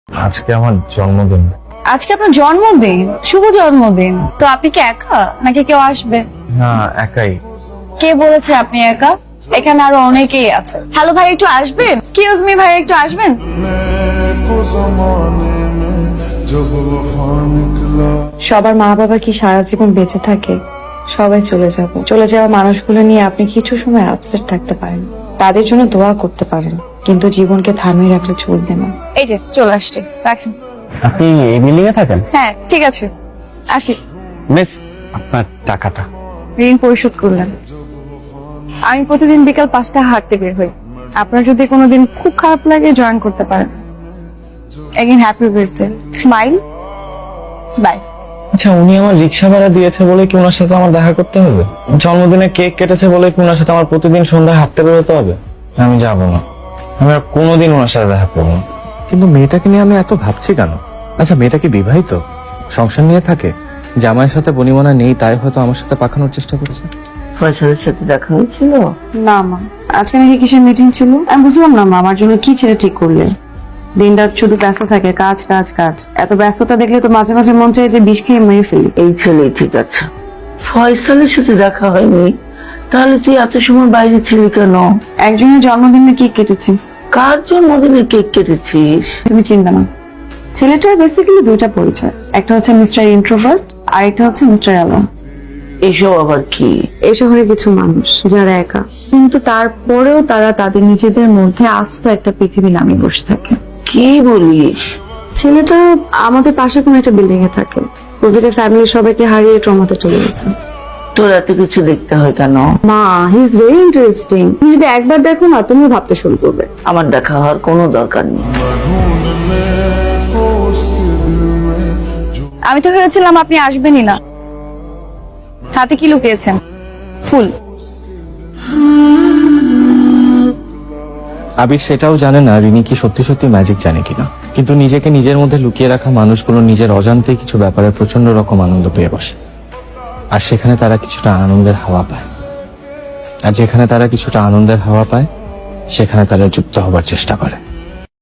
আজকে আমার জন্মদিন। আজকে আপনার জন্মদিন? শুভ জন্মদিন। তো আপনি কি একা নাকি কেউ আসবে? না, একাই। কে বলেছে আপনি একা? এখানে আরো অনেকেই আছে। হ্যালো ভাই, একটু আসবেন? এক্সকিউজ মি ভাই, একটু আসবেন? সবার মা বাবা কি সারা জীবন বেঁচে থাকে? সবাই চলে যাব। চলে যাওয়া মানুষগুলো নিয়ে আপনি কিছু সময় আপসেট থাকতে পারেন, তাদের জন্য দোয়া করতে পারেন, কিন্তু জীবনকে থামিয়ে রাখলে চলবে না। এই যে চলে আসছি, রাখেন। আপনি এই বিল্ডিং এ থাকেন? হ্যাঁ ঠিক আছে, আসি। মিস, আপনার টাকাটা। ঋণ পরিশোধ করলেন। আমি প্রতিদিন বিকাল 5টায় হাঁটতে বের হই। আপনার যদি কোনোদিন খুব খারাপ লাগে জয়েন করতে পারেন। Again happy birthday. Smile. Bye. আচ্ছা, উনি আমার রিক্সা ভাড়া দিয়েছে বলে কি ওনার সাথে আমার দেখা করতে হবে? জন্মদিনে কেক কেটেছে বলে কি ওনার সাথে আমার প্রতিদিন সন্ধ্যায় হাঁটতে বেরোতে হবে? আমি যাবো না, আমি আর কোনোদিন ওনার সাথে দেখা করবো না। কিন্তু মেয়েটাকে নিয়ে আমি এত ভাবছি কেন? আচ্ছা, মেয়েটা কি বিবাহিত, সংসার নিয়ে থাকে? জামাইয়ের সাথে বনিমনা নেই, তাই হয়তো আমার সাথে পাকানোর চেষ্টা করেছে। ফয়সালের সাথে দেখা হয়েছিল? না মা, আজকে নাকি কিসের মিটিং ছিল? আমি বুঝলাম না মা, আমার জন্য কি ছেলে ঠিক করলেন? দিন রাত শুধু ব্যস্ত থাকে, কাজ কাজ কাজ। এত ব্যস্ততা দেখলে তো মাঝে মাঝে মন চায় যে বিষ খেয়ে মেরে ফেলি। এই ছেলে ঠিক আছে। ফয়সালের সাথে দেখা হয়নি? তাহলে তুই এত সময় বাইরে ছিলি কেন? একজনের জন্মদিনে কেক কেটেছি। কার জন্মদিনে কেক কেটেছিস? তুমি চিন্তা না। ছেলেটার বেসিক্যালি দুইটা পরিচয়, একটা হচ্ছে মিস্টার ইন্ট্রোভার্ট আর একটা হচ্ছে মিস্টার অ্যালন। এসব আবার কি? এই শহরে কিছু মানুষ যারা একা, কিন্তু তারপরেও তারা তাদের নিজেদের মধ্যে আস্ত একটা পৃথিবী নামিয়ে বসে থাকে। কি বলিস? ছেলেটা আমাদের পাশে কোনো একটা বিল্ডিং এ থাকে। কোভিডের ফ্যামিলির সবাইকে হারিয়ে ট্রমাতে চলে গেছে। তোর এত কিছু দেখতে হয় কেন? মা, হি ইজ ভেরি ইন্টারেস্টিং। তুমি যদি একবার দেখো না, তুমিও ভাবতে শুরু করবে। আমার দেখা হওয়ার কোনো দরকার নেই। আমি তো ভেবেছিলাম আপনি আসবেনই না। হাতে কি লুকিয়েছেন? ফুল। আবির সেটাও জানে না রিনি কি সত্যি সত্যি ম্যাজিক জানে কিনা, কিন্তু নিজেকে নিজের মধ্যে লুকিয়ে রাখা মানুষগুলো নিজের অজান্তে কিছু ব্যাপারে প্রচন্ড রকম আনন্দ পেয়ে বসে, আর সেখানে তারা কিছুটা আনন্দের হাওয়া পায়। আর যেখানে তারা কিছুটা আনন্দের হাওয়া পায়, সেখানে তারা যুক্ত হবার চেষ্টা করে।